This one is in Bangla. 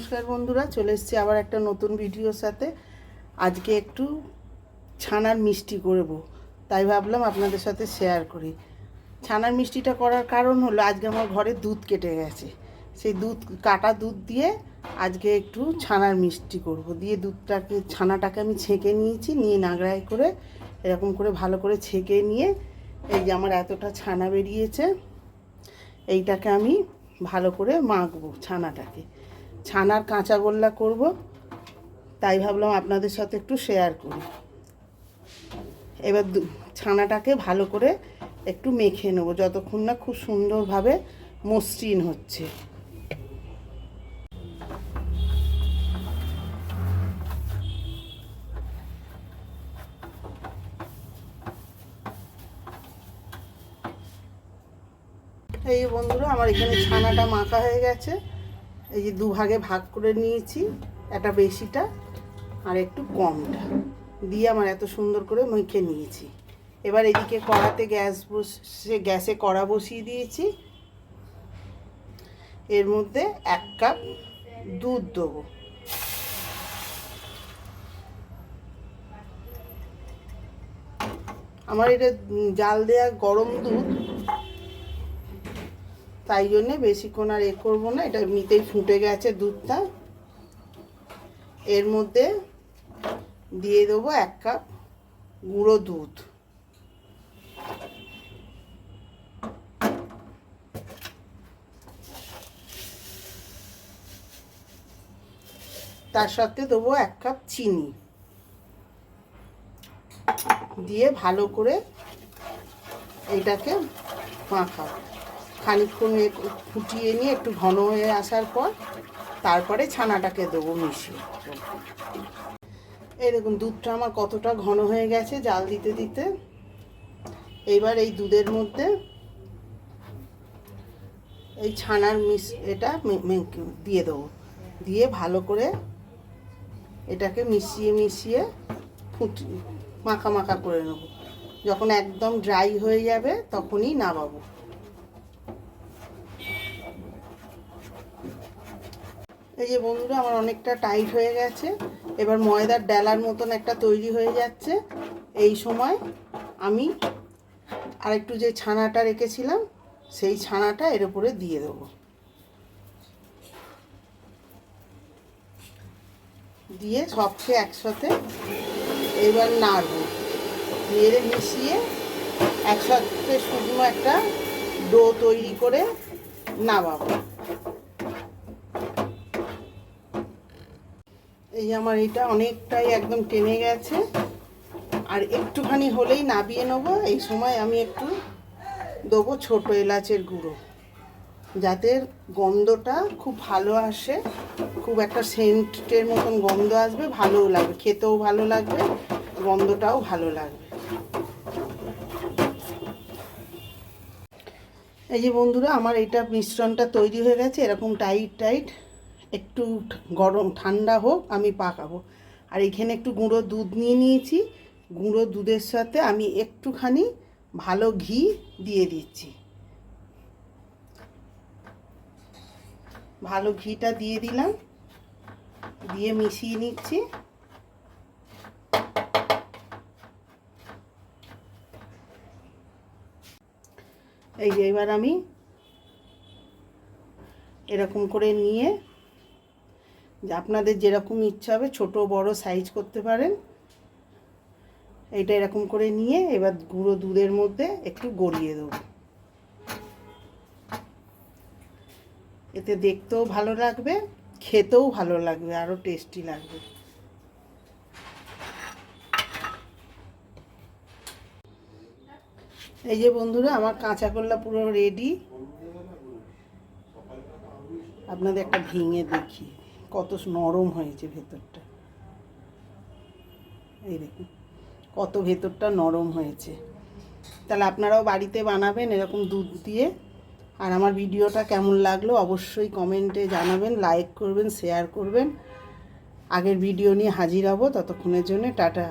নমস্কার বন্ধুরা, চলে এসেছি আবার একটা নতুন ভিডিওর সাথে। আজকে একটু ছানার মিষ্টি করব, তাই ভাবলাম আপনাদের সাথে শেয়ার করি। ছানার মিষ্টিটা করার কারণ হলো আজকে আমার ঘরে দুধ কেটে গেছে। সেই কাটা দুধ দিয়ে আজকে একটু ছানার মিষ্টি করব। দিয়ে ছানাটাকে আমি ছেঁকে নিয়েছি, নিয়ে নাগড়াই করে এরকম করে ভালো করে ছেঁকে নিয়ে এই যে আমার এতটা ছানা বেরিয়েছে, এইটাকে আমি ভালো করে মাখবো। ছানার কাঁচা গোল্লা করব, তাই ভাবলাম আপনাদের সাথে একটু শেয়ার করি। এবার ছানাটাকে ভালো করে একটু মেখে নেব যতক্ষণ না খুব সুন্দরভাবে মসৃণ হচ্ছে। এই বন্ধুরা, আমার এখানে ছানাটা মাখা হয়ে গেছে। এই যে দুভাগে ভাগ করে নিয়েছি, একটা বেশিটা আর একটু কমটা দিয়ে আমার এত সুন্দর করে মেখে নিয়েছি। এবার এদিকে কড়াতে গ্যাসে কড়া বসিয়ে দিয়েছি। এর মধ্যে 1 কাপ দুধ দেবো। আমার এটা জাল দেওয়া গরম দুধ, তাই জন্যে বেশিক্ষণ আর করবো না, এটা এমনিতেই ফুটে গেছে দুধটা। এর মধ্যে দিয়ে দেবো 1 কাপ গুঁড়ো দুধ। তার সাথে দেবো 1 কাপ চিনি দিয়ে ভালো করে এইটাকে মাখাবো। খানিকক্ষণ ফুটিয়ে নিয়ে একটু ঘন হয়ে আসার পর তারপরে ছানাটাকে দেবো মিশিয়ে। এই দেখুন দুধটা আমার কতটা ঘন হয়ে গেছে জাল দিতে দিতে। এইবার এই দুধের মধ্যে এই ছানার এটা দিয়ে দেবো, দিয়ে ভালো করে এটাকে মিশিয়ে মাখা মাখা করে নেব। যখন একদম ড্রাই হয়ে যাবে তখনই নামাবো। এই যে বন্ধুরা, আমার অনেকটা টাইট হয়ে গেছে। এবার ময়দার ডেলার মতন একটা তৈরি হয়ে যাচ্ছে। এই সময় আমি আরেকটু যে ছানাটা রেখেছিলাম সেই ছানাটা এর উপরে দিয়ে দেবো। দিয়ে সবকে একসাথে এবার নাড়বো, নেড়ে মিশিয়ে একসাথে শুকনো একটা ডো তৈরি করে নামাবো। এই আমার এটা অনেকটাই একদম টেনে গেছে, আর একটুখানি হলেই নাবিয়ে নেবো। এই সময় আমি একটু দেবো ছোট এলাচের গুঁড়ো, যাতে গন্ধটা খুব ভালো আসে। খুব একটা সেন্টের মতন গন্ধ আসবে, ভালোও লাগবে, খেতেও ভালো লাগবে, গন্ধটাও ভালো লাগবে। এই যে বন্ধুরা, আমার এটা মিশ্রণটা তৈরি হয়ে গেছে। এরকম টাইট একটু ঠান্ডা হোক, আমি পাকাবো। আর এখানে একটু গুঁড়ো দুধ নিয়ে নিয়েছি। গুঁড়ো দুধের সাথে আমি একটুখানি ভালো ঘি দিয়ে দিচ্ছি। ভালো ঘিটা দিয়ে দিলাম, দিয়ে মিশিয়ে নিচ্ছি। এই যে এবার আমি এরকম করে নিয়ে, আপনাদের যেরকম ইচ্ছা হবে ছোট বড় সাইজ করতে পারেন। এইটা এরকম করে নিয়ে এবার গুঁড়ো দুধের মধ্যে একটু গড়িয়ে দেবো। এতে দেখতেও ভালো লাগবে, খেতেও ভালো লাগবে, আরও টেস্টি লাগবে। এই যে বন্ধুরা, আমার কাঁচা গোল্লা পুরো রেডি। আপনাদের একটা ভেঙে দেখি কত নরম হয়েছে ভেতরটা। এই দেখুন কত ভেতরটা নরম হয়েছে। তাহলে আপনারাও বাড়িতে বানাবেন এরকম দুধ দিয়ে। আর আমার ভিডিওটা কেমন লাগলো অবশ্যই কমেন্টে জানাবেন, লাইক করবেন, শেয়ার করবেন। আগের ভিডিও নিয়ে হাজির হব, ততক্ষণের জন্য টাটা।